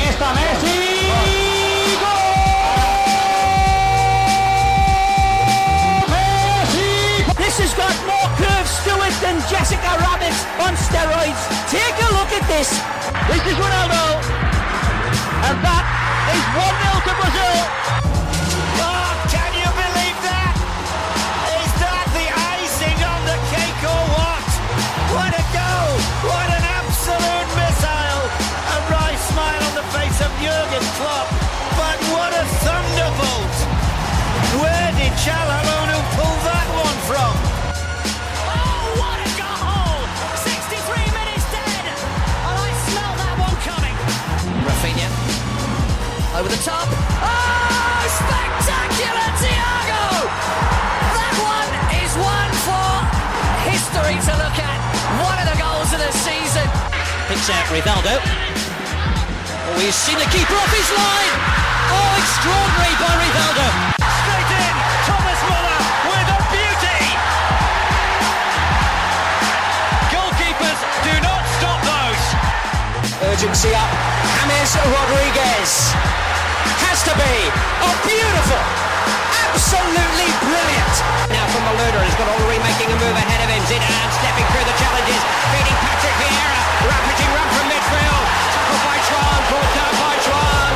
está Merci. This has got more curves to it than Jessica Rabbit on steroids. Take a look at this. This is Ronaldo. And that is 1-0 to Brazil. Oh, can you believe that? Is that the icing on the cake or what? What a goal. What an absolute missile. A wry smile on the face of Jurgen Klopp. But what a thunderbolt. Where did Çalhanoğlu pull that one from? Oh, what a goal! 63 minutes dead, and I smell that one coming. Rafinha over the top. Oh, spectacular, Thiago! That one is one for history to look at. One of the goals of the season. Picks out Rivaldo. Oh, he's seen the keeper off his line. Oh, extraordinary by Rivaldo. Straight in, Thomas Muller with a beauty. Goalkeepers do not stop those. Urgency up. James Rodriguez. Has to be. Oh, beautiful. Absolutely brilliant. Now from Maluda, he's got Ulrich making a move ahead of him. Zidane stepping through the challenges. Feeding Patrick Vieira. Rampaging run from midfield. Tackled by Tron. Brought down by Tron.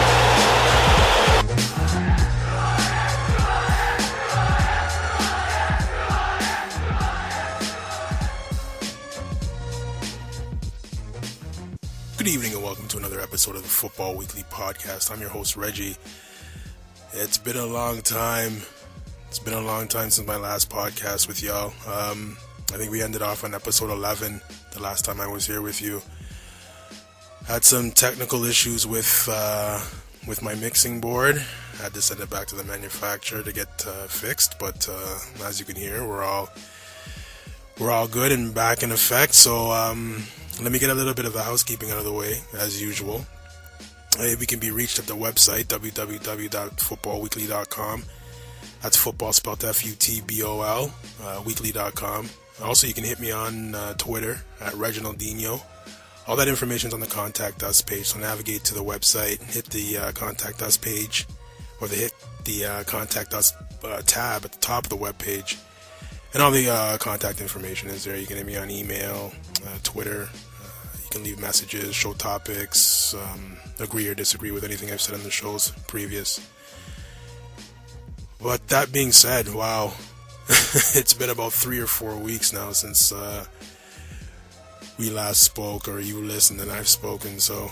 Good evening and welcome to another episode of the Football Weekly Podcast. I'm your host, Reggie. It's been a long time. It's been a long time since my last podcast with y'all. I think we ended off on episode 11, the last time I was here with you. Had some technical issues with my mixing board. Had to send it back to the manufacturer to get fixed, but as you can hear, we're all good and back in effect. So let me get a little bit of the housekeeping out of the way, as usual. We can be reached at the website, www.futbolweekly.com. That's football spelled Futbol, weekly.com. Also, you can hit me on Twitter at Reginaldinho. All that information is on the Contact Us page, so navigate to the website, hit the Contact Us page, or hit the Contact Us tab at the top of the web page. And all the contact information is there. You can hit me on email, Twitter. You can leave messages, show topics, agree or disagree with anything I've said on the shows previous. But that being said, wow, it's been about 3 or 4 weeks now since we last spoke, or you listened and I've spoken. So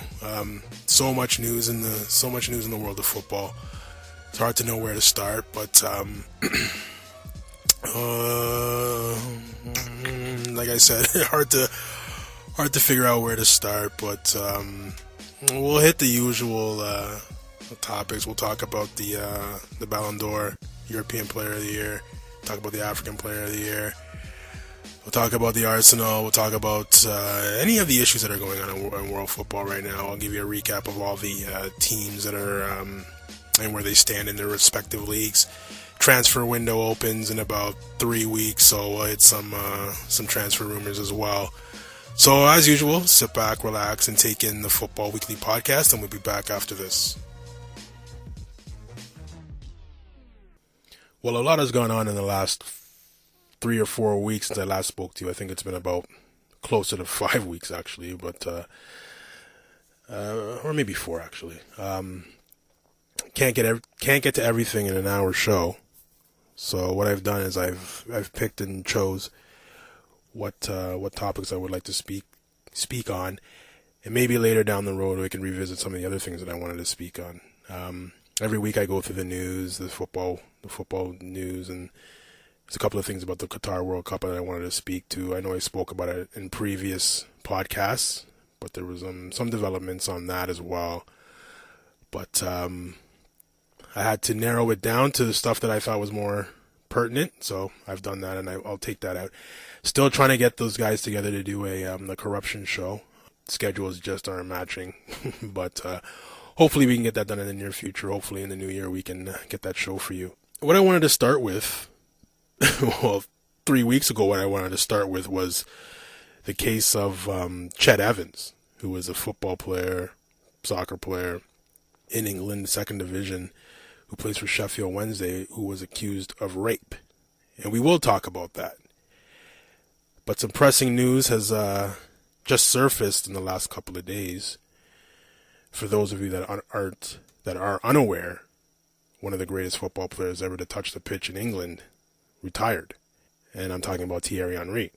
so much news in the world of football. It's hard to know where to start, but like I said, hard to figure out where to start, but we'll hit the usual topics. We'll talk about the Balon d'Or, European Player of the Year, talk about the African Player of the Year, we'll talk about the Arsenal, we'll talk about any of the issues that are going on in world football right now. I'll give you a recap of all the teams that are and where they stand in their respective leagues. Transfer window opens in about 3 weeks, so we'll hit some transfer rumors as well. So as usual, sit back, relax, and take in the Football Weekly Podcast, and we'll be back after this. Well, a lot has gone on in the last 3 or 4 weeks since I last spoke to you. I think it's been about closer to 5 weeks, actually, but or maybe 4, actually. Can't get to everything in an hour show. So what I've done is I've picked and chose what topics I would like to speak on, and maybe later down the road we can revisit some of the other things that I wanted to speak on. Every week I go through the news, the football news, and there's a couple of things about the Qatar World Cup that I wanted to speak to. I know I spoke about it in previous podcasts, but there was some developments on that as well. But I had to narrow it down to the stuff that I thought was more pertinent, so I've done that, and I'll take that out. Still trying to get those guys together to do the corruption show. Schedules just aren't matching, but hopefully we can get that done in the near future. Hopefully in the new year we can get that show for you. What I wanted to start with, well, 3 weeks ago what I wanted to start with was the case of Chet Evans, who was a football player, soccer player, in England, second division, who plays for Sheffield Wednesday, who was accused of rape. And we will talk about that. But some pressing news has just surfaced in the last couple of days. For those of you that are unaware, one of the greatest football players ever to touch the pitch in England retired. And I'm talking about Thierry Henry.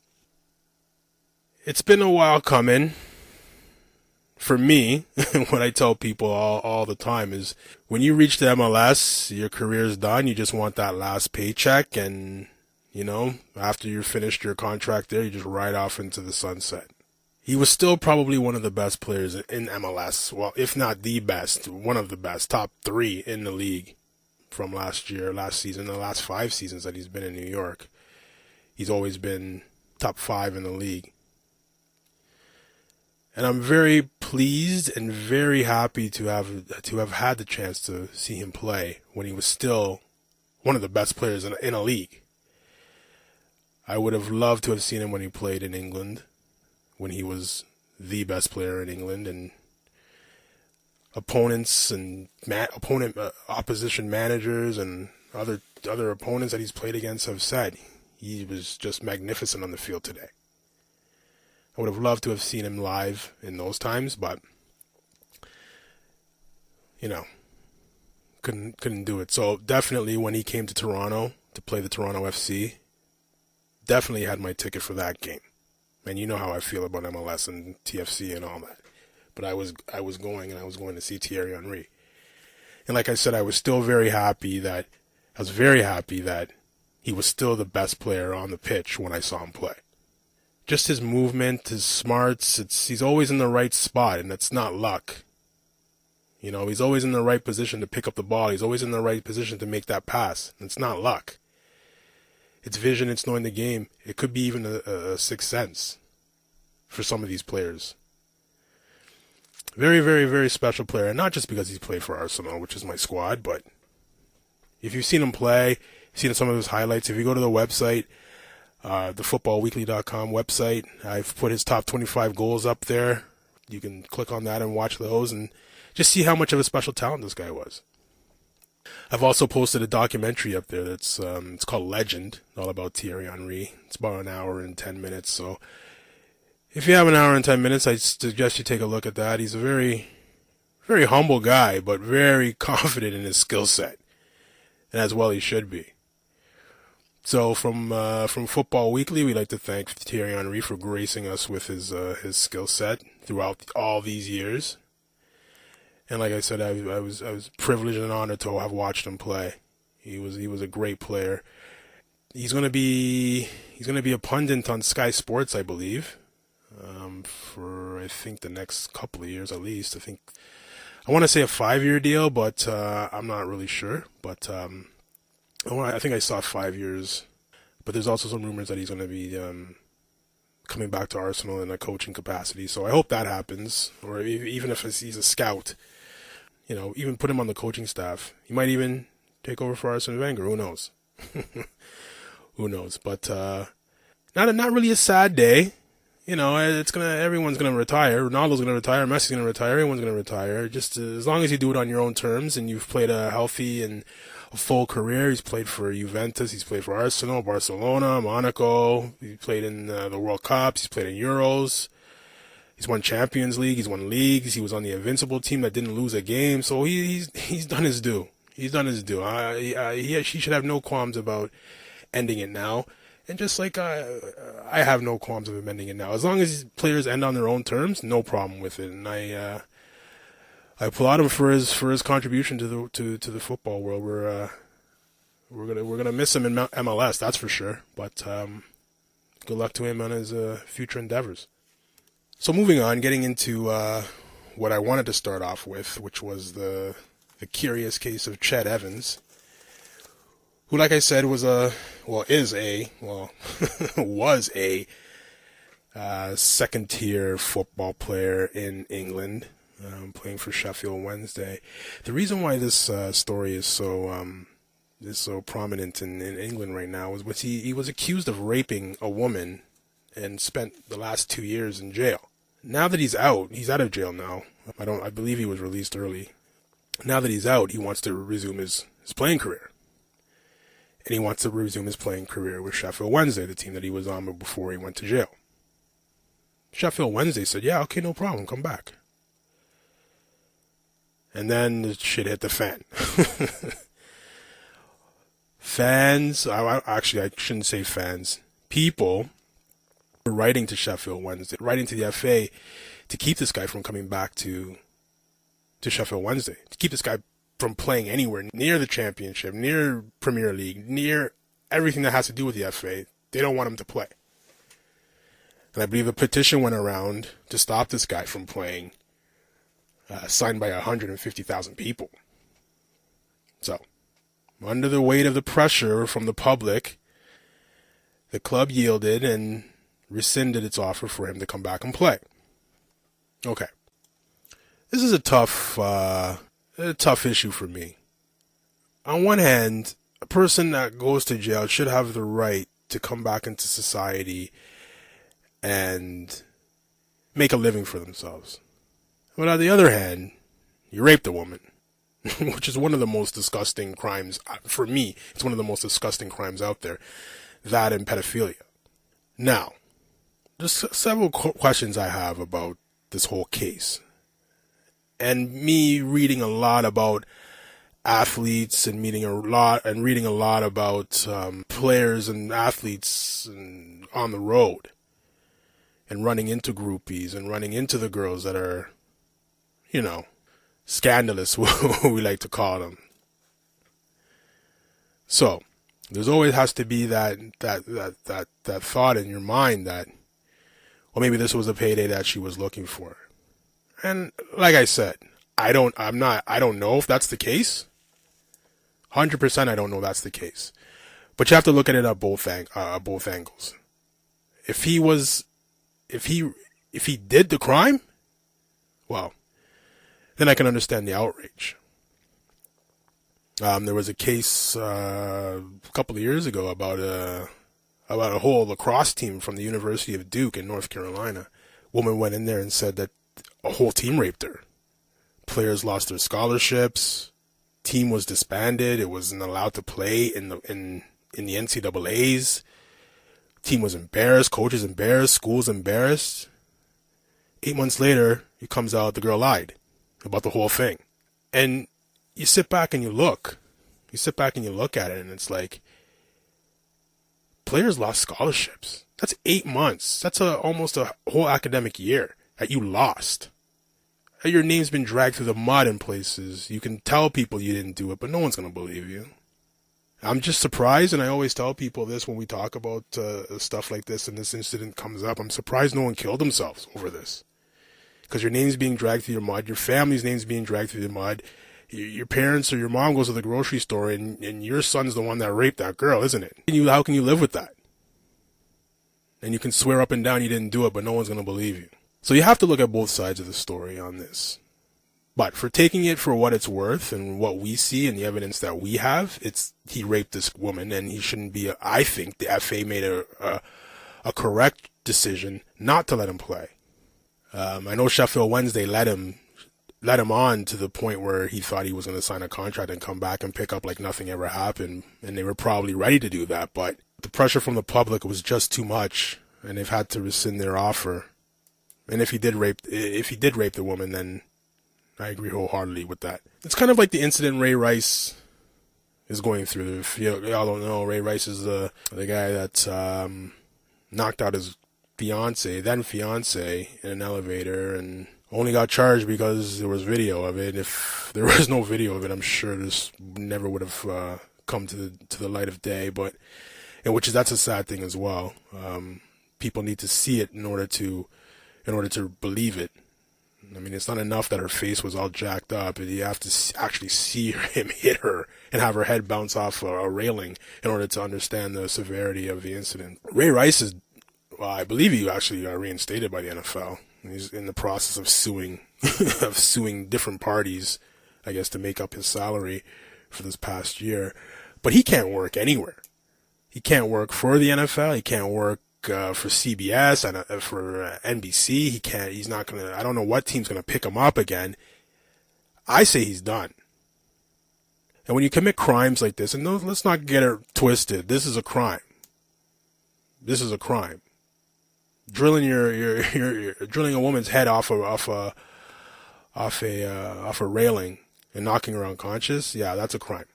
It's been a while coming. For me, what I tell people all the time is when you reach the MLS, your career's done. You just want that last paycheck. And, after you're finished your contract there, you just ride off into the sunset. He was still probably one of the best players in MLS. Well, if not the best, one of the best, top 3 in the league from last season, the last 5 seasons that he's been in New York. He's always been top 5 in the league. And I'm very pleased and very happy to have had the chance to see him play when he was still one of the best players in a league. I would have loved to have seen him when he played in England, when he was the best player in England, and opponents and opposition managers and other opponents that he's played against have said he was just magnificent on the field today. I would have loved to have seen him live in those times, but couldn't do it. So definitely when he came to Toronto to play the Toronto FC, definitely had my ticket for that game. And you know how I feel about MLS and TFC and all that. But I was going to see Thierry Henry. And like I said, I was very happy that he was still the best player on the pitch when I saw him play. Just his movement, his smarts, he's always in the right spot, and it's not luck. He's always in the right position to pick up the ball. He's always in the right position to make that pass. And it's not luck. It's vision, it's knowing the game. It could be even a sixth sense for some of these players. Very, very, very special player. And not just because he's played for Arsenal, which is my squad, but if you've seen him play, seen some of his highlights, if you go to the website, the footballweekly.com website, I've put his top 25 goals up there. You can click on that and watch those and just see how much of a special talent this guy was. I've also posted a documentary up there that's it's called Legende, all about Thierry Henry. It's about an hour and 10 minutes. So if you have an hour and 10 minutes, I suggest you take a look at that. He's a very, very humble guy, but very confident in his skill set, and as well he should be. So from Futbol Weekly, we'd like to thank Thierry Henry for gracing us with his skill set throughout all these years. And like I said, I was privileged and honored to have watched him play. He was a great player. He's gonna be a pundit on Sky Sports, I believe, for I think the next couple of years at least. I want to say a 5-year deal, but I'm not really sure. But I think I saw 5 years. But there's also some rumors that he's going to be coming back to Arsenal in a coaching capacity. So I hope that happens. Or even if he's a scout, even put him on the coaching staff. He might even take over for Arsene Wenger. Who knows? Who knows? But not really a sad day. Everyone's gonna retire. Ronaldo's gonna retire. Messi's gonna retire. Everyone's gonna retire. Just as long as you do it on your own terms and you've played a healthy and a full career. He's played for Juventus. He's played for Arsenal, Barcelona, Monaco. He played in the World Cups. He's played in Euros. He's won Champions League. He's won leagues. He was on the Invincible team that didn't lose a game. So he's done his due. He's done his due. He should have no qualms about ending it now. And just like I have no qualms of him ending it now. As long as players end on their own terms, no problem with it. And I applaud him for his contribution to the football world. We're gonna miss him in MLS, that's for sure. But good luck to him on his future endeavors. So moving on, getting into what I wanted to start off with, which was the curious case of Chet Evans, who, like I said, was a second-tier football player in England, playing for Sheffield Wednesday. The reason why this story is so prominent in England right now was he was accused of raping a woman and spent the last 2 years in jail. Now that he's out of jail now. I believe he was released early. Now that he's out, he wants to resume his playing career. And he wants to resume his playing career with Sheffield Wednesday, the team that he was on before he went to jail. Sheffield Wednesday said, yeah, okay, no problem, come back. And then the shit hit the fan. Fans, actually I shouldn't say fans, people were writing to Sheffield Wednesday, writing to the FA to keep this guy from coming back to Sheffield Wednesday, to keep this guy from playing anywhere near the Championship, near Premier League, near everything that has to do with the FA. They don't want him to play. And I believe a petition went around to stop this guy from playing, signed by 150,000 people. So, under the weight of the pressure from the public, the club yielded and rescinded its offer for him to come back and play. Okay. This is a tough issue for me. On one hand, a person that goes to jail should have the right to come back into society and make a living for themselves. But on the other hand, you raped a woman, which is one of the most disgusting crimes, for me, it's one of the most disgusting crimes out there, that and pedophilia. Now, there's several questions I have about this whole case. And me reading a lot about athletes and reading a lot about players and athletes on the road and running into groupies and running into the girls that are, scandalous, we like to call them. So, there's always has to be that thought in your mind that, well, maybe this was a payday that she was looking for. And like I said, I don't know if that's the case. 100% I don't know that's the case. But you have to look at it at both angles. If he did the crime, well, then I can understand the outrage. There was a case a couple of years ago about a whole lacrosse team from the University of Duke in North Carolina. Woman went in there and said that a whole team raped her. Players lost their scholarships. Team was disbanded. It wasn't allowed to play in the NCAAs. Team was embarrassed. Coaches embarrassed. Schools embarrassed. 8 months later, it comes out the girl lied about the whole thing. And you sit back and you look. You sit back and you look at it, and it's like, players lost scholarships. That's 8 months. That's almost a whole academic year that you lost. Your name's been dragged through the mud in places. You can tell people you didn't do it, but no one's going to believe you. I'm just surprised, and I always tell people this when we talk about stuff like this and this incident comes up. I'm surprised no one killed themselves over this. Because your name's being dragged through the mud. Your family's name's being dragged through the mud. Your parents or your mom goes to the grocery store, and your son's the one that raped that girl, isn't it? How can you live with that? And you can swear up and down you didn't do it, but no one's going to believe you. So you have to look at both sides of the story on this. But for taking it for what it's worth and what we see and the evidence that we have, he raped this woman, and he shouldn't be. I think the FA made a correct decision not to let him play. I know Sheffield Wednesday let him on to the point where he thought he was going to sign a contract and come back and pick up like nothing ever happened, and they were probably ready to do that. But the pressure from the public was just too much, and they've had to rescind their offer. And if he did rape the woman, then I agree wholeheartedly with that. It's kind of like the incident Ray Rice is going through. If y'all don't know, Ray Rice is the guy that knocked out his then fiance, in an elevator, and only got charged because there was video of it. If there was no video of it, I'm sure this never would have come to the light of day. But that's a sad thing as well. People need to see it in order to believe it. I mean, it's not enough that her face was all jacked up. You have to actually see him hit her and have her head bounce off a railing in order to understand the severity of the incident. Ray Rice I believe he actually got reinstated by the NFL. He's in the process of suing different parties, I guess, to make up his salary for this past year. But he can't work anywhere. He can't work for the NFL. He can't work for CBS and for NBC. He's not gonna. I don't know what team's gonna pick him up again. I say he's done. And when you commit crimes like this, and no, let's not get it twisted, this is a crime. This is a crime. Drilling drilling a woman's head off a railing and knocking her unconscious, yeah, that's a crime.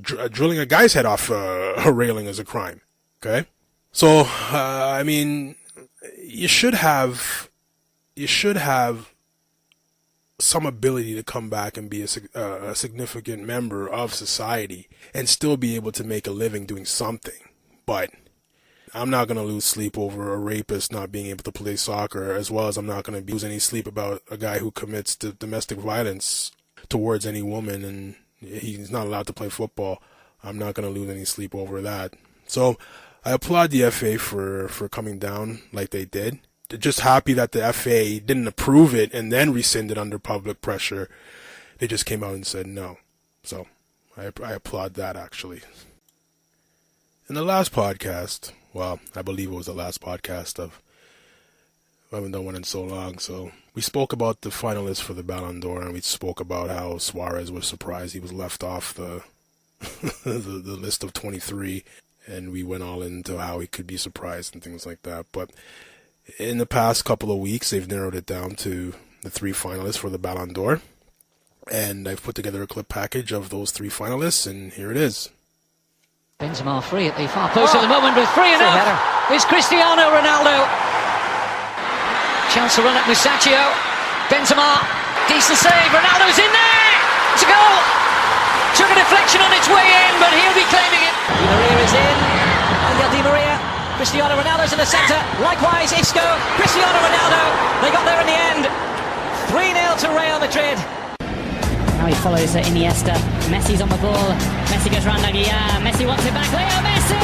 Drilling a guy's head off a railing is a crime. Okay, so I mean, you should have some ability to come back and be a significant member of society and still be able to make a living doing something. But I'm not going to lose sleep over a rapist not being able to play soccer, as well as I'm not going to lose any sleep about a guy who commits domestic violence towards any woman and he's not allowed to play football. I'm not going to lose any sleep over that. So I applaud the FA for coming down like they did. Just happy that the FA didn't approve it and then rescind it under public pressure. They just came out and said no. So I applaud that, actually. In the last podcast, well, I believe it was the last podcast I haven't done one in so long. So we spoke about the finalists for the Balon d'Or, and we spoke about how Suarez was surprised he was left off the the list of 23, and we went all into how he could be surprised and things like that. But in the past couple of weeks, they've narrowed it down to the 3 finalists for the Balon d'Or, and I've put together a clip package of those 3 finalists, and here it is. Benzema free at the far post at the moment with free enough. It's Cristiano Ronaldo. Chance to run at Musacchio. Benzema, decent save. Ronaldo's in there. It's a goal. Took a deflection on its way in, but he'll be claiming it. Di Maria is in. Angel Di Maria. Cristiano Ronaldo's in the centre. Likewise, Isco. Cristiano Ronaldo. They got there in the end. 3-0 to Real Madrid. Now he follows Iniesta. Messi's on the ball. Messi goes round Aguilar. Messi wants it back. Leo Messi!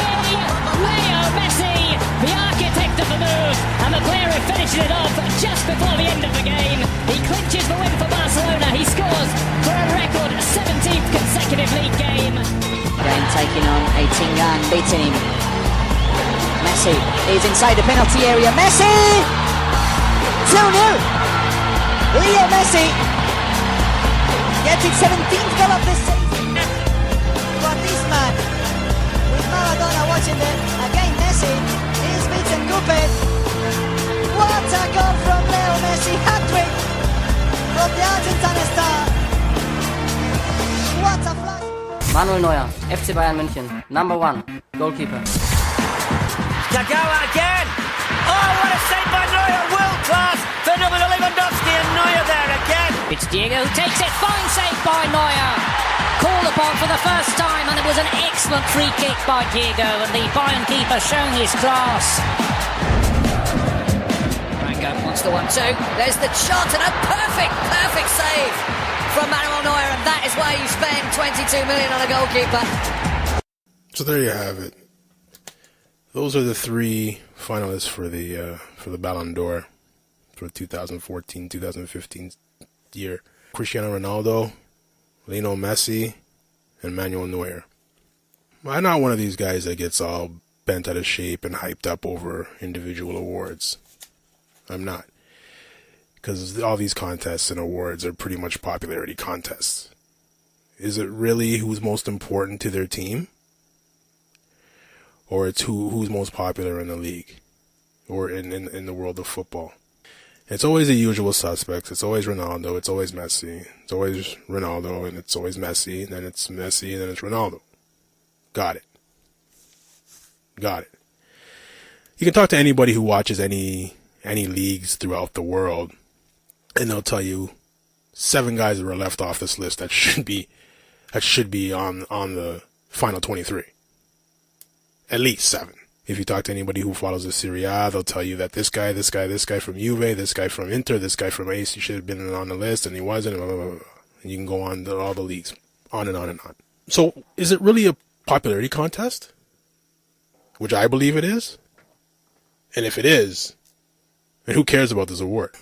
Leo Messi! The architect of the move. And the player who finishes it off just before the end of the game. He clinches the win for Barcelona. He scores for a record 17th consecutive league game. Again taking on a Tingan, beating him. Messi is inside the penalty area. Messi! 2-0! Leo Messi gets his 17th goal of the season. But this man, with Maradona watching it, again Messi is beaten Coupe. What a goal from Leo Messi, hat-trick from the Argentine star. What a flash. Manuel Neuer, FC Bayern München, number 1, goalkeeper. Kagawa again. Oh, what a save by Neuer, world class. Fed over to Lewandowski and Neuer there again. It's Diego who takes it. Fine save by Neuer. Called upon for the first time, and it was an excellent free kick by Diego, and the Bayern keeper showing his class. Rango wants the 1-2. There's the shot and a perfect save from Manuel Neuer, and that is why you spend 22 million on a goalkeeper. So there you have it. Those are the 3 finalists for the Balon d'Or for 2014-2015 year. Cristiano Ronaldo, Lionel Messi, and Manuel Neuer. I'm not one of these guys that gets all bent out of shape and hyped up over individual awards. I'm not. Because all these contests and awards are pretty much popularity contests. Is it really who's most important to their team? Or it's who's most popular in the league or in the world of football? It's always the usual suspects. It's always Ronaldo. It's always Messi. It's always Ronaldo, and it's always Messi. And then it's Messi, and then it's Ronaldo. Got it. You can talk to anybody who watches any leagues throughout the world, and they'll tell you 7 guys that were left off this list that should be on the final 23. At least 7. If you talk to anybody who follows the Serie A, they'll tell you that this guy from Juve, this guy from Inter, this guy from AC should have been on the list, and he wasn't, blah, blah, blah, blah. And you can go on to all the leagues, on and on and on. So, is it really a popularity contest? Which I believe it is. And if it is, then who cares about this award?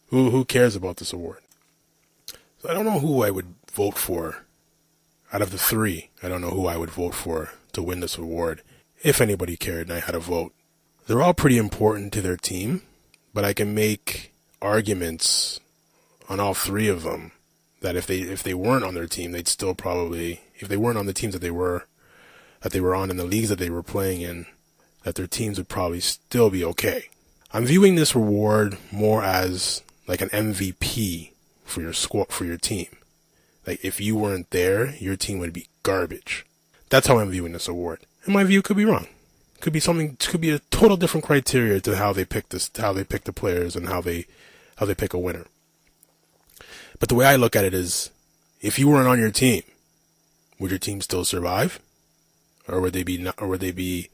Who cares about this award? So I don't know who I would vote for. Out of the 3, I don't know who I would vote for to win this award. If anybody cared and I had a vote. They're all pretty important to their team, but I can make arguments on all 3 of them that if they weren't on their team, they'd still probably, if they weren't on the teams that they were on in the leagues that they were playing in, that their teams would probably still be okay. I'm viewing this reward more as like an MVP for your squad, for your team. Like if you weren't there, your team would be garbage. That's how I'm viewing this award. And my view could be wrong. Could be a total different criteria to how they pick the players and how they pick a winner. But the way I look at it is, if you weren't on your team, would your team still survive, or would they be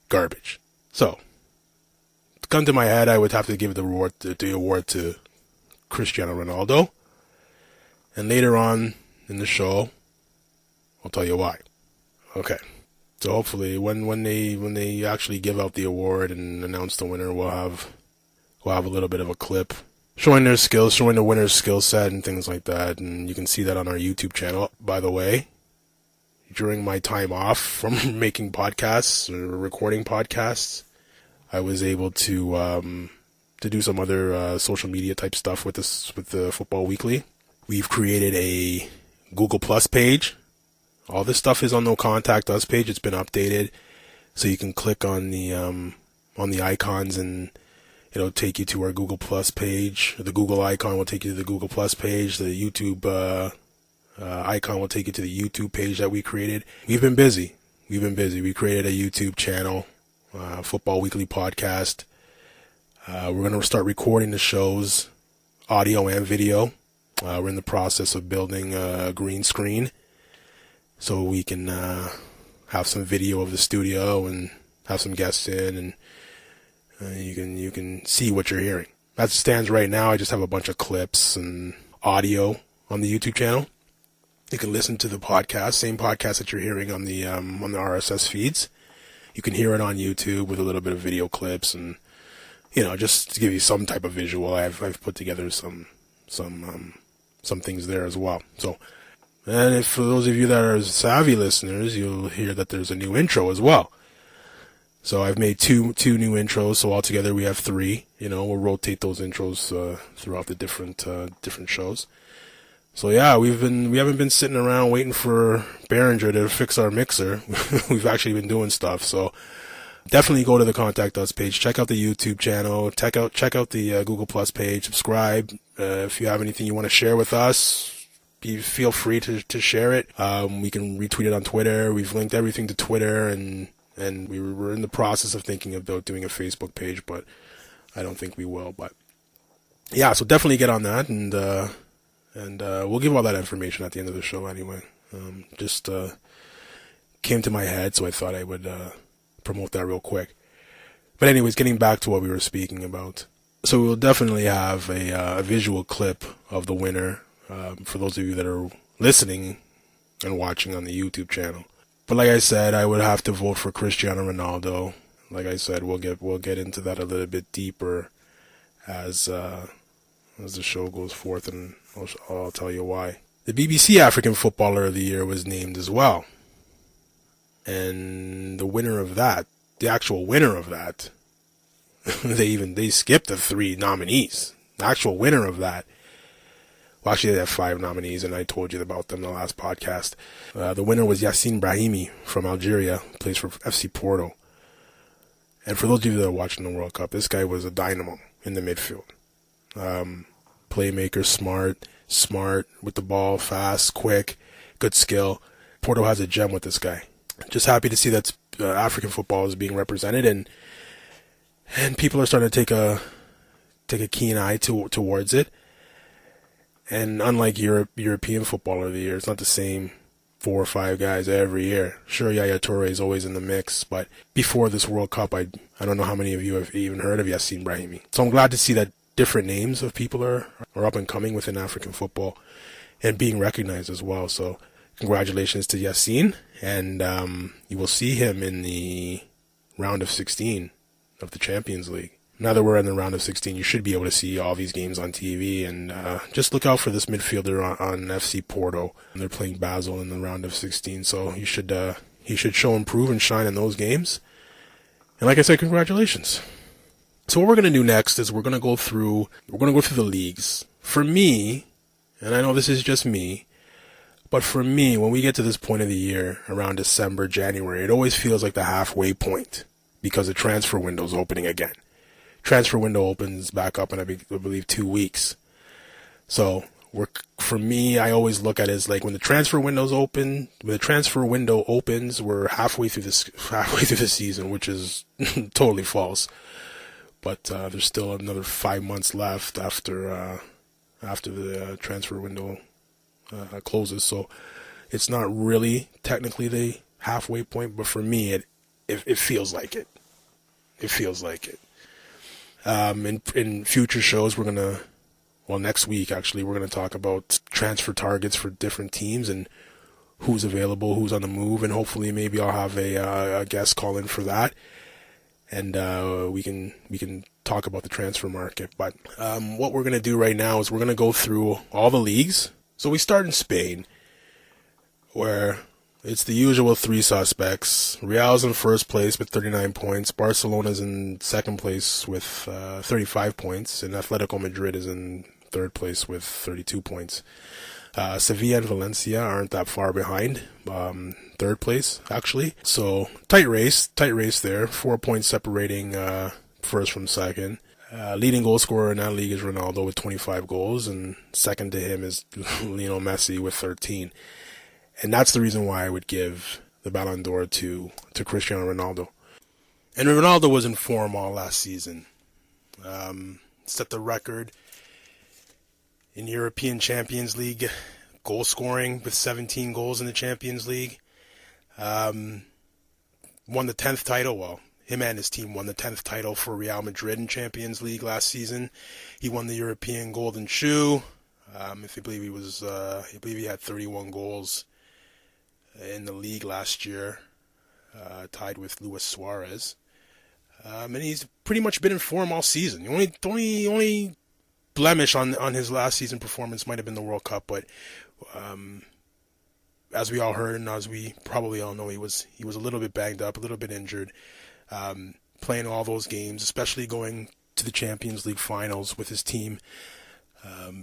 garbage? So, to come to my head, I would have to give the award to Cristiano Ronaldo. And later on in the show, I'll tell you why. Okay. So hopefully, when they actually give out the award and announce the winner, we'll have a little bit of a clip showing their skills, showing the winner's skill set and things like that. And you can see that on our YouTube channel. By the way, during my time off from making podcasts or recording podcasts, I was able to do some other social media type stuff with the Futbol Weekly. We've created a Google Plus page. All this stuff is on the Contact Us page. It's been updated, so you can click on the icons and it'll take you to our Google Plus page. The Google icon will take you to the Google Plus page. The YouTube icon will take you to the YouTube page that we created. We've been busy. We created a YouTube channel, Futbol Weekly Podcast. We're going to start recording the shows, audio and video. We're in the process of building a green screen so we can have some video of the studio and have some guests in, and you can see what you're hearing. As it stands right now, I just have a bunch of clips and audio on the YouTube channel. You can listen to the podcast, same podcast that you're hearing on the RSS feeds. You can hear it on YouTube with a little bit of video clips, and just to give you some type of visual. I've put together some things there as well. So, and if for those of you that are savvy listeners, you'll hear that there's a new intro as well. So I've made two new intros, so altogether we have 3. We'll rotate those intros throughout the different shows. So yeah, we haven't been sitting around waiting for Behringer to fix our mixer. We've actually been doing stuff. So definitely go to the Contact Us page, check out the YouTube channel, check out the Google Plus page, subscribe. If you have anything you want to share with us, feel free to share it. We can retweet it on Twitter. We've linked everything to Twitter, and we were in the process of thinking about doing a Facebook page, but I don't think we will. But yeah, so definitely get on that, and we'll give all that information at the end of the show anyway. Just came to my head, so I thought I would promote that real quick. But anyways, getting back to what we were speaking about. So we'll definitely have a visual clip of the winner for those of you that are listening and watching on the YouTube channel. But like I said, I would have to vote for Cristiano Ronaldo. Like I said, we'll get into that a little bit deeper as the show goes forth, and I'll tell you why. The BBC African Footballer of the Year was named as well. And the winner of that, the actual winner of that, they skipped the 3 nominees. The actual winner of that, well, actually they have 5 nominees, and I told you about them in the last podcast. The winner was Yassine Brahimi from Algeria, plays for FC Porto. And for those of you that are watching the World Cup, this guy was a dynamo in the midfield. Playmaker, smart with the ball, fast, quick, good skill. Porto has a gem with this guy. Just happy to see that African football is being represented, and people are starting to take a keen eye towards it. And unlike European Footballer of the Year, it's not the same 4 or 5 guys every year. Sure, Yaya Toure is always in the mix, but before this World Cup, I don't know how many of you have even heard of Yassine Brahimi. So I'm glad to see that different names of people are up and coming within African football and being recognized as well. So congratulations to Yassine, and you will see him in the round of 16 of the Champions League. Now that we're in the round of 16, you should be able to see all these games on TV, and just look out for this midfielder on FC Porto. They're playing Basel in the round of 16, so he should show improve and shine in those games. And like I said, congratulations. So what we're going to do next is we're going to go through the leagues. For me, and I know this is just me, but for me, when we get to this point of the year, around December, January, it always feels like the halfway point because the transfer window is opening again. Transfer window opens back up in, I believe, 2 weeks. So for me, I always look at it as like when the transfer window opens, we're halfway through the season, which is totally false. But there's still another 5 months left after the transfer window closes, so it's not really technically the halfway point, but for me, it feels like it. It feels like it. In future shows, next week actually, we're gonna talk about transfer targets for different teams and who's available, who's on the move, and hopefully maybe I'll have a guest call in for that, and we can talk about the transfer market. But what we're gonna do right now is we're gonna go through all the leagues. So we start in Spain, where it's the usual three suspects. Real's in first place with 39 points. Barcelona's in second place with 35 points. And Atletico Madrid is in third place with 32 points. Sevilla and Valencia aren't that far behind. Third place, actually. So tight race there. 4 points separating first from second. Leading goal scorer in that league is Ronaldo with 25 goals, and second to him is Lionel Messi with 13. And that's the reason why I would give the Balon d'Or to Cristiano Ronaldo. And Ronaldo was in form all last season. Set the record in European Champions League goal scoring with 17 goals in the Champions League. Won the 10th title. Well, him and his team won the 10th title for Real Madrid in Champions League last season. He won the European Golden Shoe. I believe he had 31 goals in the league last year, tied with Luis Suarez. And he's pretty much been in form all season. The only blemish on his last season performance might have been the World Cup, but as we all heard and as we probably all know, he was a little bit banged up, a little bit injured. Playing all those games, especially going to the Champions League finals with his team.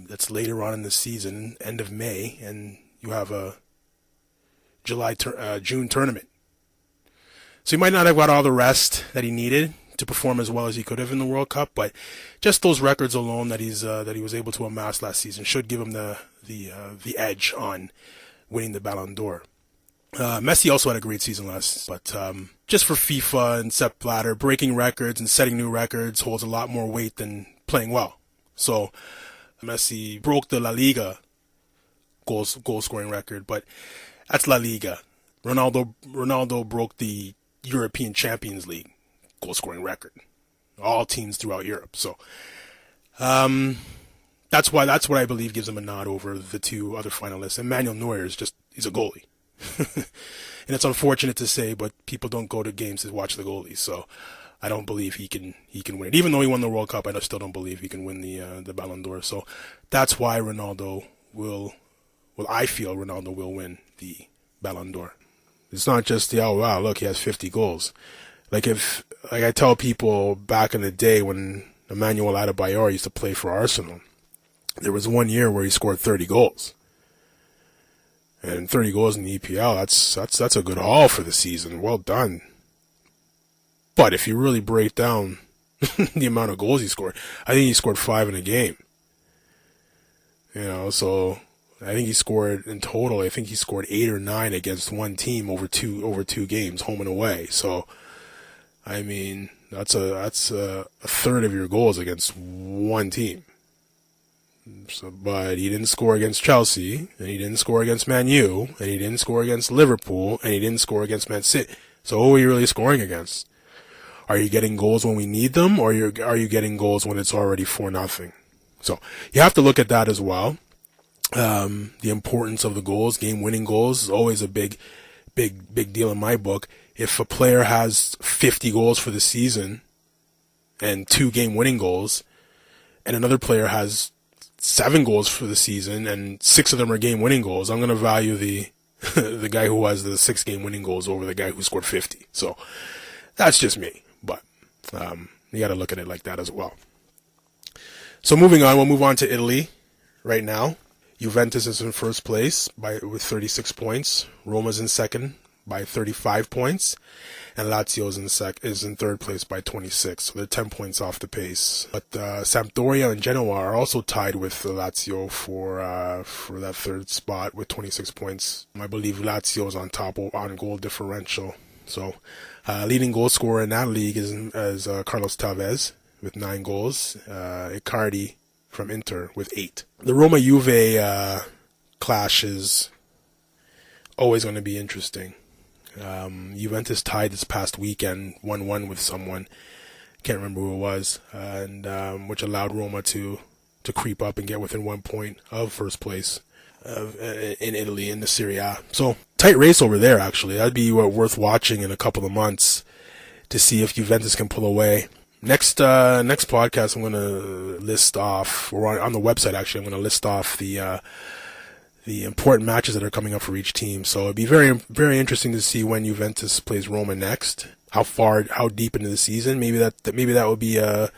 That's later on in the season, end of May, and you have a June tournament. So he might not have got all the rest that he needed to perform as well as he could have in the World Cup, but just those records alone that he was able to amass last season should give him the edge on winning the Balon d'Or. Messi also had a great season but just for FIFA and Sepp Blatter, breaking records and setting new records holds a lot more weight than playing well. So Messi broke the La Liga goal scoring record, but that's La Liga. Ronaldo broke the European Champions League goal scoring record. All teams throughout Europe. So that's what I believe gives him a nod over the two other finalists. And Manuel Neuer he's a goalie. And it's unfortunate to say, but people don't go to games to watch the goalies, so I don't believe he can win it. Even though he won the World Cup, I still don't believe he can win the Balon d'Or. So that's why I feel Ronaldo will win the Balon d'Or. It's not just look, he has 50 goals. Like I tell people back in the day when Emmanuel Adebayor used to play for Arsenal, there was 1 year where he scored 30 goals. And 30 goals in the EPL, that's a good haul for the season. Well done. But if you really break down the amount of goals he scored, I think he scored 5 in a game. So I think he scored in total. I think he scored 8 or 9 against one team over two games, home and away. So, I mean, that's a third of your goals against one team. So, but he didn't score against Chelsea, and he didn't score against Man U, and he didn't score against Liverpool, and he didn't score against Man City. So who are you really scoring against? Are you getting goals when we need them, or are you getting goals when it's already 4-0? So you have to look at that as well. The importance of the goals, game-winning goals, is always a big deal in my book. If a player has 50 goals for the season and 2 game-winning goals, and another player has 7 goals for the season and 6 of them are game-winning goals, I'm going to value the guy who has the 6 game-winning goals over the guy who scored 50. So that's just me, but you got to look at it like that as well. So moving on, we'll move on to Italy right now. Juventus is in first place with 36 points. Roma's in second by 35 points. And Lazio is in third place by 26. So they're 10 points off the pace. But Sampdoria and Genoa are also tied with Lazio for that third spot with 26 points. I believe Lazio is on top on goal differential. So leading goal scorer in that league is Carlos Tevez with 9 goals. Icardi from Inter with 8. The Roma-Juve clash is always going to be interesting. Juventus tied this past weekend 1-1 with someone. Can't remember who it was, and which allowed Roma to creep up and get within 1 point of first place in Italy in the Serie A. So tight race over there. Actually, that'd be worth watching in a couple of months to see if Juventus can pull away. Next podcast, I'm going to list off, or on the website actually, I'm going to list off the important matches that are coming up for each team. So it'd be very, very interesting to see when Juventus plays Roma next. How deep into the season? Maybe that would be a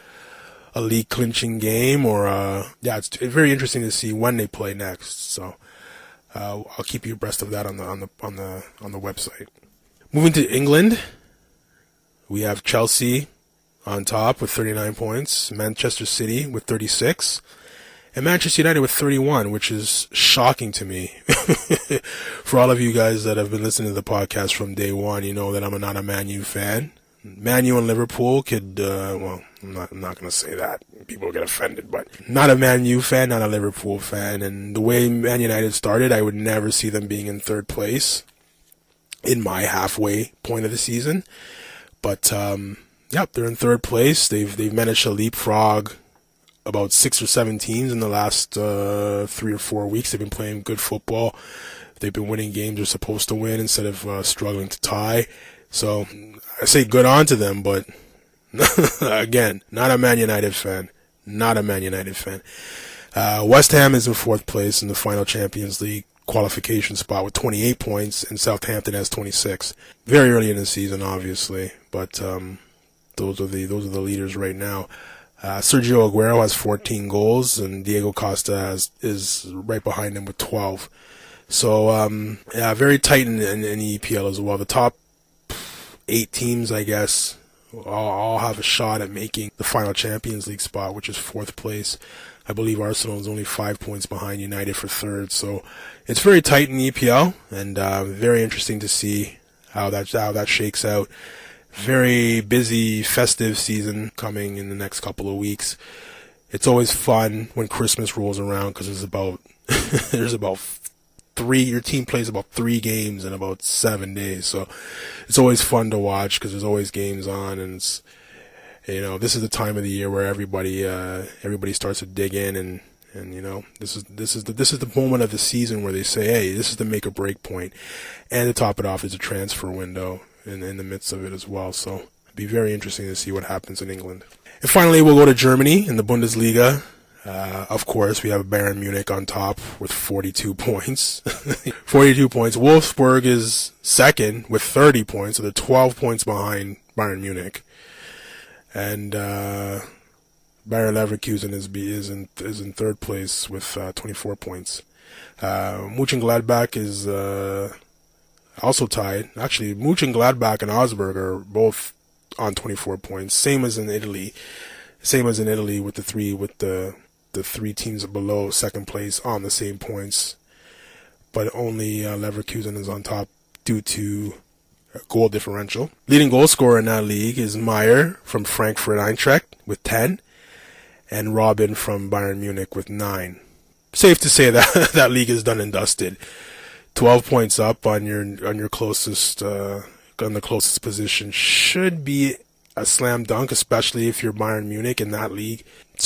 league clinching game, or it's very interesting to see when they play next. So I'll keep you abreast of that on the website. Moving to England, we have Chelsea on top with 39 points, Manchester City with 36. And Manchester United with 31, which is shocking to me. For all of you guys that have been listening to the podcast from day one, you know that I'm not a Man U fan. Man U and Liverpool could, I'm not going to say that. People get offended, but not a Man U fan, not a Liverpool fan. And the way Man United started, I would never see them being in third place in my halfway point of the season. But, they're in third place. They've managed to leapfrog about 6 or 7 teams in the last 3 or 4 weeks. They've been playing good football. They've been winning games they're supposed to win instead of struggling to tie. So I say good on to them, but again, not a Man United fan. Not a Man United fan. West Ham is in 4th place in the final Champions League qualification spot with 28 points, and Southampton has 26. Very early in the season, obviously, but those are the leaders right now. Sergio Aguero has 14 goals, and Diego Costa is right behind him with 12. So, very tight in the EPL as well. The top 8 teams, I guess, all have a shot at making the final Champions League spot, which is 4th place. I believe Arsenal is only 5 points behind United for 3rd. So it's very tight in the EPL, and very interesting to see how that shakes out. Very busy, festive season coming in the next couple of weeks. It's always fun when Christmas rolls around because there's about 3. Your team plays about 3 games in about 7 days, so it's always fun to watch because there's always games on, and it's, this is the time of the year where everybody starts to dig in, and this is the moment of the season where they say, hey, this is the make or break point, and to top it off is a transfer window in the midst of it as well. So it'd be very interesting to see what happens in England. And finally, we'll go to Germany in the Bundesliga. Of course, we have Bayern Munich on top with 42 points. 42 points. Wolfsburg is second with 30 points, so they're 12 points behind Bayern Munich. And Bayer Leverkusen is in third place with 24 points. Mönchengladbach is also tied. Actually, Mönchengladbach and Augsburg are both on 24 points. Same as in Italy with the three teams below second place on the same points. But only Leverkusen is on top due to goal differential. Leading goal scorer in that league is Meyer from Frankfurt Eintracht with 10, and Robin from Bayern Munich with 9. Safe to say that that league is done and dusted. 12 points up on your closest on the closest position should be a slam dunk, especially if you're Bayern Munich in that league. The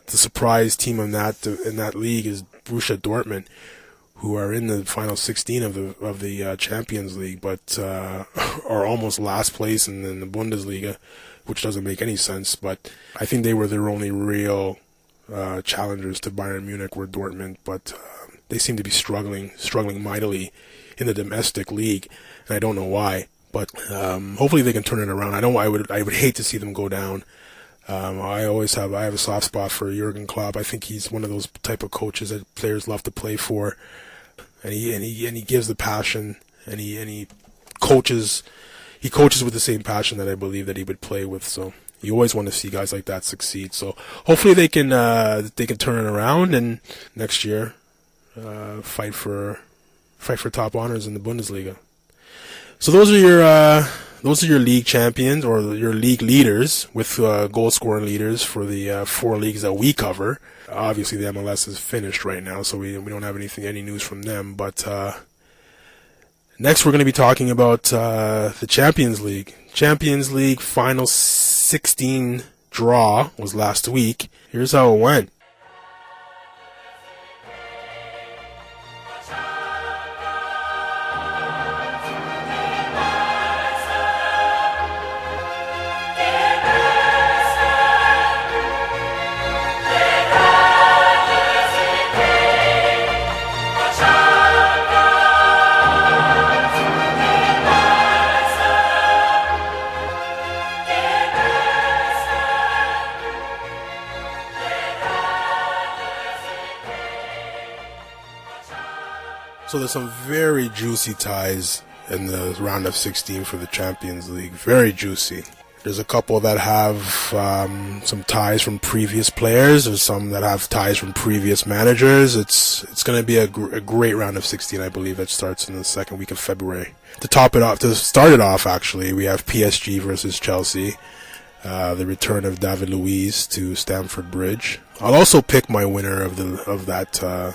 surprise team in that league is Borussia Dortmund, who are in the final 16 of the Champions League, but are almost last place in the Bundesliga, which doesn't make any sense. But I think they were their only real challengers to Bayern Munich were Dortmund, but they seem to be struggling mightily in the domestic league, and I don't know why. But hopefully they can turn it around. I would hate to see them go down I have a soft spot for Jurgen Klopp. I think he's one of those type of coaches that players love to play for, and he gives the passion, and he coaches with the same passion that I believe that he would play with. So you always want to see guys like that succeed. So hopefully they can turn it around, and next year fight for top honors in the Bundesliga. So those are your league champions, or your league leaders, with goal scoring leaders for the 4 leagues that we cover. Obviously, the MLS is finished right now, so we don't have any news from them. But next, we're going to be talking about the Champions League. Champions League final 16 draw was last week. Here's how it went. So there's some very juicy ties in the round of 16 for the Champions League. Very juicy. There's a couple that have some ties from previous players. There's some that have ties from previous managers. It's going to be a great round of 16, I believe, that starts in the second week of February. To start it off, actually, we have PSG versus Chelsea. The return of David Luiz to Stamford Bridge. I'll also pick my winner of the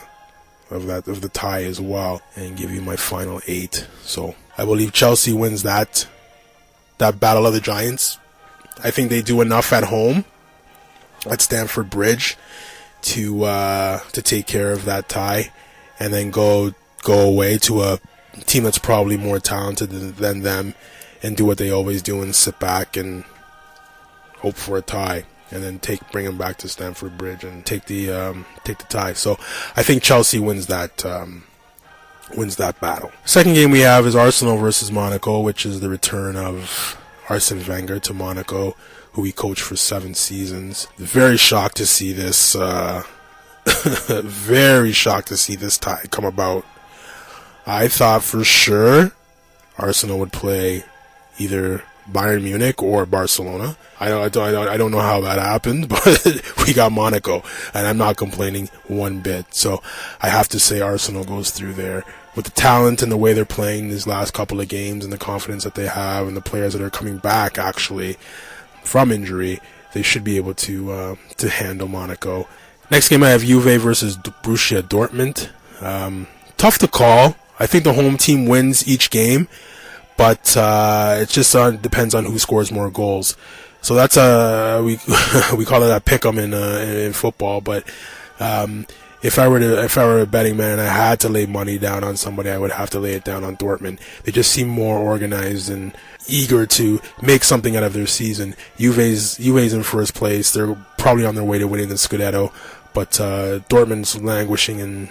tie as well, and give you my final 8. So I believe Chelsea wins that battle of the giants. I think they do enough at home at Stamford Bridge to take care of that tie, and then go away to a team that's probably more talented than them, and do what they always do and sit back and hope for a tie. And then bring them back to Stamford Bridge and take the tie. So I think Chelsea wins that battle. Second game we have is Arsenal versus Monaco, which is the return of Arsene Wenger to Monaco, who he coached for 7 seasons. Very shocked to see this. Very shocked to see this tie come about. I thought for sure Arsenal would play either Bayern Munich or Barcelona. I don't know how that happened, but we got Monaco, and I'm not complaining one bit. So I have to say Arsenal goes through there with the talent and the way they're playing these last couple of games, and the confidence that they have, and the players that are coming back actually from injury. They should be able to handle Monaco. Next game I have Juve versus Borussia Dortmund. Tough to call. I think the home team wins each game, but it just depends on who scores more goals. So that's we call it a pick'em in football. But if I were a betting man and I had to lay money down on somebody, I would have to lay it down on Dortmund. They just seem more organized and eager to make something out of their season. Juve's in first place. They're probably on their way to winning the Scudetto, but Dortmund's languishing in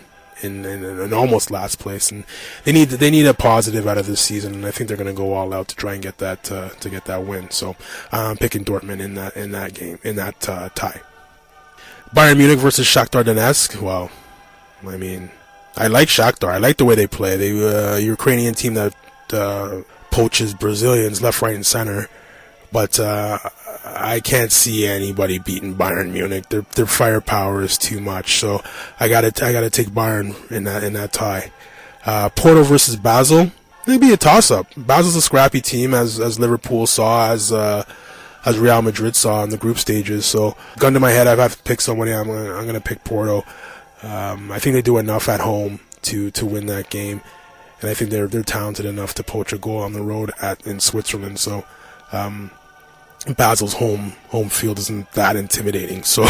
almost last place, and they need a positive out of this season, and I think they're going to go all out to try and get that win. So I'm picking Dortmund in that tie. Bayern Munich versus Shakhtar Donetsk. Well, I mean, I like Shakhtar. I like the way they play. They Ukrainian team that poaches Brazilians left, right, and center, but I can't see anybody beating Bayern Munich. Their firepower is too much. So I gotta take Bayern in that tie. Porto versus Basel. Maybe a toss-up. Basel's a scrappy team, as Liverpool saw, as Real Madrid saw in the group stages. So gun to my head, I have to pick somebody. I'm gonna pick Porto. I think they do enough at home to win that game, and I think they're talented enough to poach a goal on the road in Switzerland. So. Basel's home field isn't that intimidating, so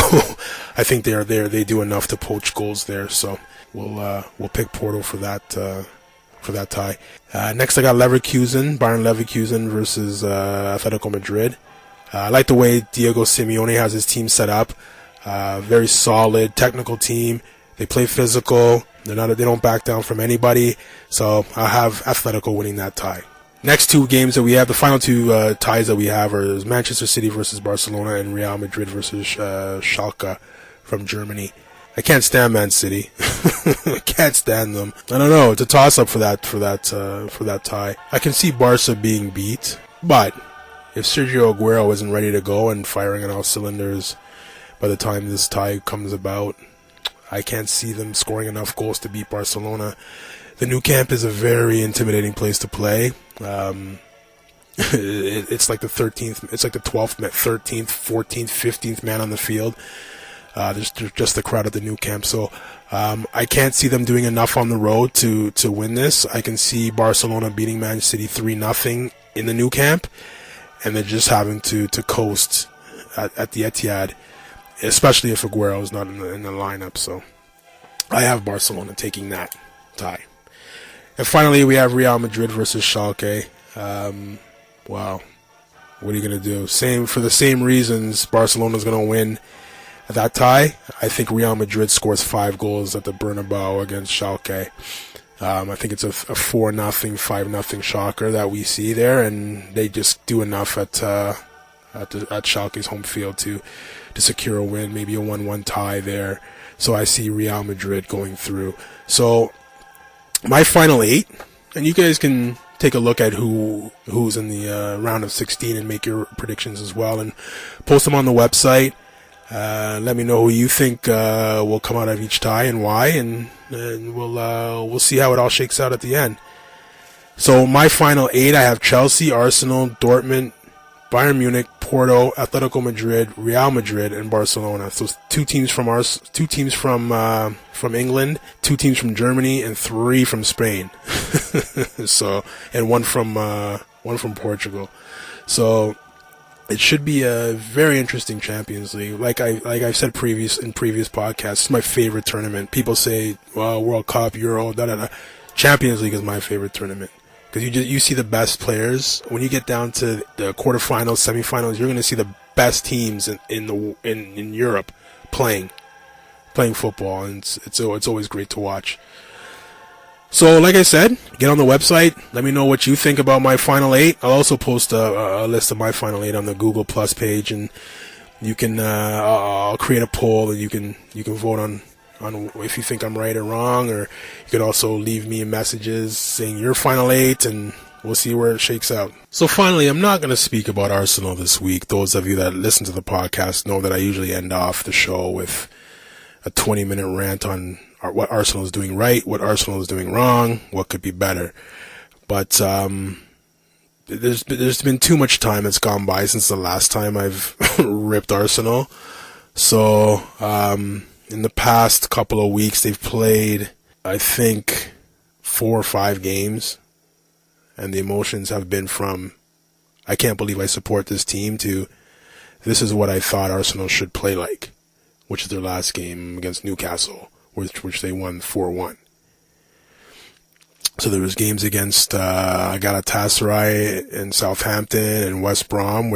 I think they do enough to poach goals there. So we'll pick Porto for that tie. Next I got Bayern Leverkusen versus Atletico Madrid. I like the way Diego Simeone has his team set up. Very solid technical team. They play physical. They don't back down from anybody. So I have Atletico winning that tie. Next two games that we have, the final two ties that we have are Manchester City versus Barcelona and Real Madrid versus Schalke from Germany. I can't stand Man City. I can't stand them. I don't know. It's a toss-up for that tie. I can see Barca being beat, but if Sergio Aguero isn't ready to go and firing on all cylinders by the time this tie comes about, I can't see them scoring enough goals to beat Barcelona. The Nou Camp is a very intimidating place to play. It's like the 13th, it's like the 12th, 13th, 14th, 15th man on the field. There's just the crowd at the Nou Camp. So I can't see them doing enough on the road to win this. I can see Barcelona beating Man City 3-0 in the Nou Camp, and they're just having to coast at the Etihad, especially if Aguero is not in the lineup. So I have Barcelona taking that tie. And finally, we have Real Madrid versus Schalke. Wow, what are you going to do? For the same reasons, Barcelona's going to win that tie. I think Real Madrid scores 5 goals at the Bernabeu against Schalke. I think it's a 4-0, 5-0 shocker that we see there, and they just do enough at Schalke's home field to secure a win, maybe a 1-1 tie there. So I see Real Madrid going through. So my final 8, and you guys can take a look at who's in the round of 16 and make your predictions as well, and post them on the website. Let me know who you think will come out of each tie and why, and we'll see how it all shakes out at the end. So my final 8, I have Chelsea, Arsenal, Dortmund, Bayern Munich, Porto, Atletico Madrid, Real Madrid, and Barcelona. So 2 teams from England, 2 teams from Germany, and 3 from Spain. So, and one from Portugal. So it should be a very interesting Champions League. Like I've said in previous podcasts, it's my favorite tournament. People say, well, World Cup, Euro, Champions League is my favorite tournament. Because you see the best players. When you get down to the quarterfinals, semifinals, you're going to see the best teams in Europe playing football, and it's always great to watch. So, like I said, get on the website. Let me know what you think about my final 8. I'll also post a list of my final 8 on the Google Plus page, and you can I'll create a poll, and you can vote on if you think I'm right or wrong, or you could also leave me messages saying your final 8, and we'll see where it shakes out. So finally, I'm not going to speak about Arsenal this week. Those of you that listen to the podcast know that I usually end off the show with a 20-minute rant on what Arsenal is doing right, what Arsenal is doing wrong, what could be better. But there's been too much time that's gone by since the last time I've ripped Arsenal. So in the past couple of weeks, they've played, I think, 4 or 5 games, and the emotions have been from, I can't believe I support this team, to this is what I thought Arsenal should play like, which is their last game against Newcastle, which they won 4-1. So there was games against Galatasaray and Southampton and West Brom,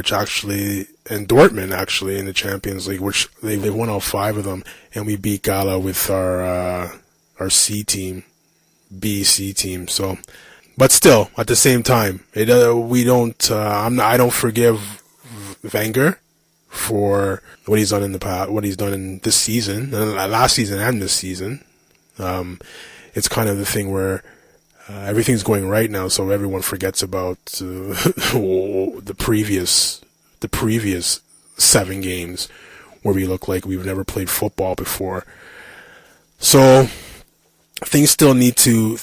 and Dortmund actually in the Champions League, which they've won all 5 of them, and we beat Gala with our C team, C team. So, but still, at the same time, I don't forgive Wenger for what he's done in the past, what he's done in this season, last season and this season. It's kind of the thing where everything's going right now, so everyone forgets about the previous 7 games where we look like we've never played football before. So things still need to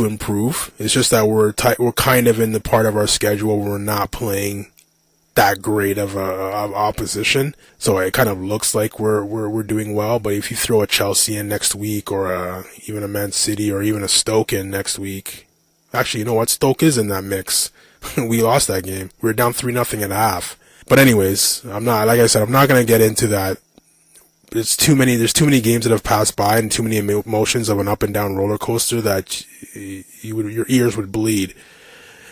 improve. It's just that we're kind of in the part of our schedule where we're not playing that great of opposition, so it kind of looks like we're doing well. But if you throw a Chelsea in next week, or even a Man City, or even a Stoke in next week, actually, you know what? Stoke is in that mix. We lost that game. We were down 3-0 at half. But anyways, like I said, I'm not going to get into that. There's too many games that have passed by, and too many emotions of an up and down roller coaster that your ears would bleed.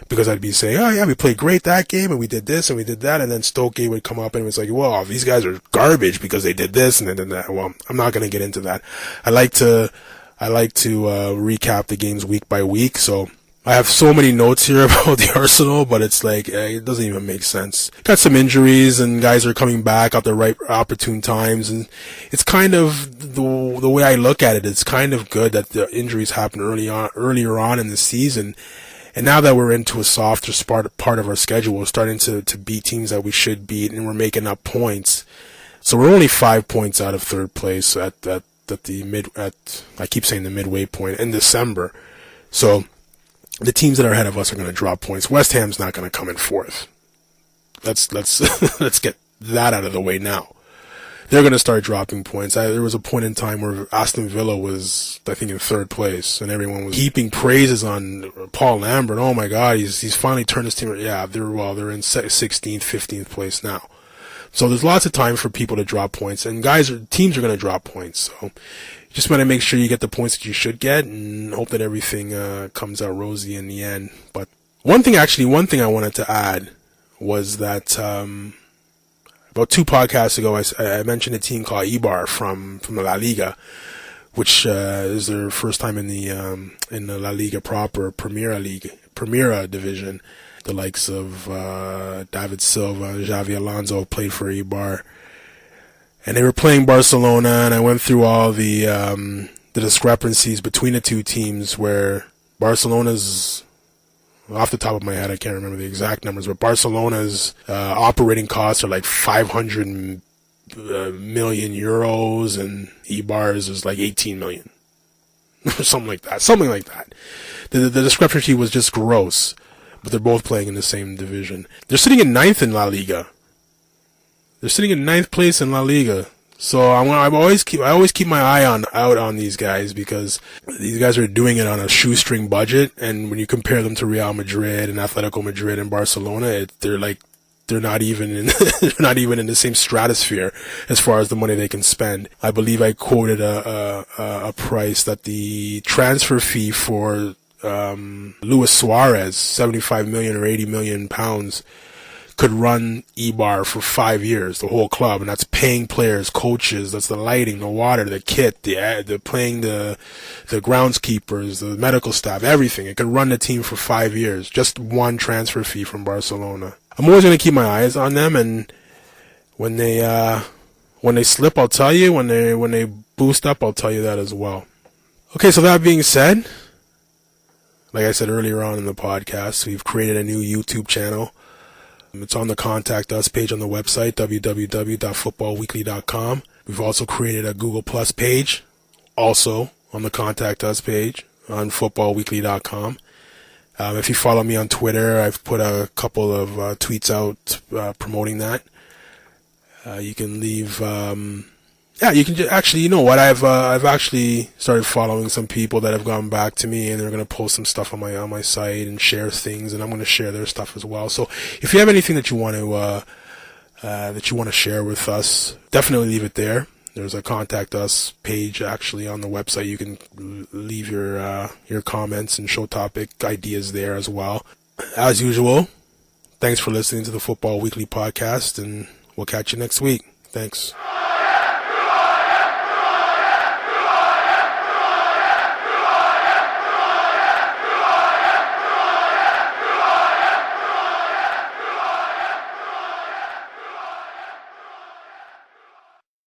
Because I'd be saying, oh yeah, we played great that game, and we did this, and we did that, and then Stoke game would come up, and it was like, well, these guys are garbage because they did this, and they did that. Well, I'm not going to get into that. I like to recap the games week by week, so I have so many notes here about the Arsenal, but it's like, it doesn't even make sense. Got some injuries, and guys are coming back at the right opportune times, and it's kind of the way I look at it. It's kind of good that the injuries happen earlier on in the season, and now that we're into a softer part of our schedule, we're starting to beat teams that we should beat, and we're making up points. So we're only 5 points out of third place I keep saying the midway point in December. So the teams that are ahead of us are going to drop points. West Ham's not going to come in fourth. Let's let's get that out of the way now. They're going to start dropping points. There was a point in time where Aston Villa was, I think, in third place, and everyone was heaping praises on Paul Lambert. Oh my God, he's finally turned his team. Yeah, they're in 16th, 15th place now. So there's lots of time for people to drop points, and teams are going to drop points. So you just want to make sure you get the points that you should get, and hope that everything comes out rosy in the end. But one thing I wanted to add was that about 2 podcasts ago, I mentioned a team called Eibar from the La Liga, which is their first time in the La Liga proper, Primera division. The likes of David Silva, Xavi Alonso played for Eibar, and they were playing Barcelona. And I went through all the discrepancies between the two teams, where Barcelona's, off the top of my head, I can't remember the exact numbers, but Barcelona's operating costs are like 500 million euros, and Eibar's is like 18 million, or something like that. The discrepancy was just gross. But they're both playing in the same division. They're sitting in 9th in La Liga. They're sitting in 9th place in La Liga. So I always keep my eye out on these guys, because these guys are doing it on a shoestring budget. And when you compare them to Real Madrid and Atletico Madrid and Barcelona, they're not even in the same stratosphere as far as the money they can spend. I believe I quoted a price that the transfer fee for Luis Suarez, 75 million or 80 million pounds, could run Eibar for 5 years, the whole club, and that's paying players, coaches, that's the lighting, the water, the kit, the playing the groundskeepers, the medical staff, everything. It could run the team for 5 years, just one transfer fee from Barcelona. I'm always going to keep my eyes on them, and when they slip, I'll tell you. When they boost up, I'll tell you that as well. Okay, so that being said, like I said earlier on in the podcast, we've created a new YouTube channel. It's on the Contact Us page on the website, www.futbolweekly.com. We've also created a Google Plus page, also on the Contact Us page on futbolweekly.com. If you follow me on Twitter, I've put a couple of tweets out promoting that. You can leave... you can actually, you know what? I've actually started following some people that have gone back to me, and they're going to post some stuff on my site and share things, and I'm going to share their stuff as well. So if you have anything that you want to share with us, definitely leave it there. There's a Contact Us page actually on the website. You can leave your comments and show topic ideas there as well. As usual, thanks for listening to the Futbol Weekly podcast, and we'll catch you next week. Thanks.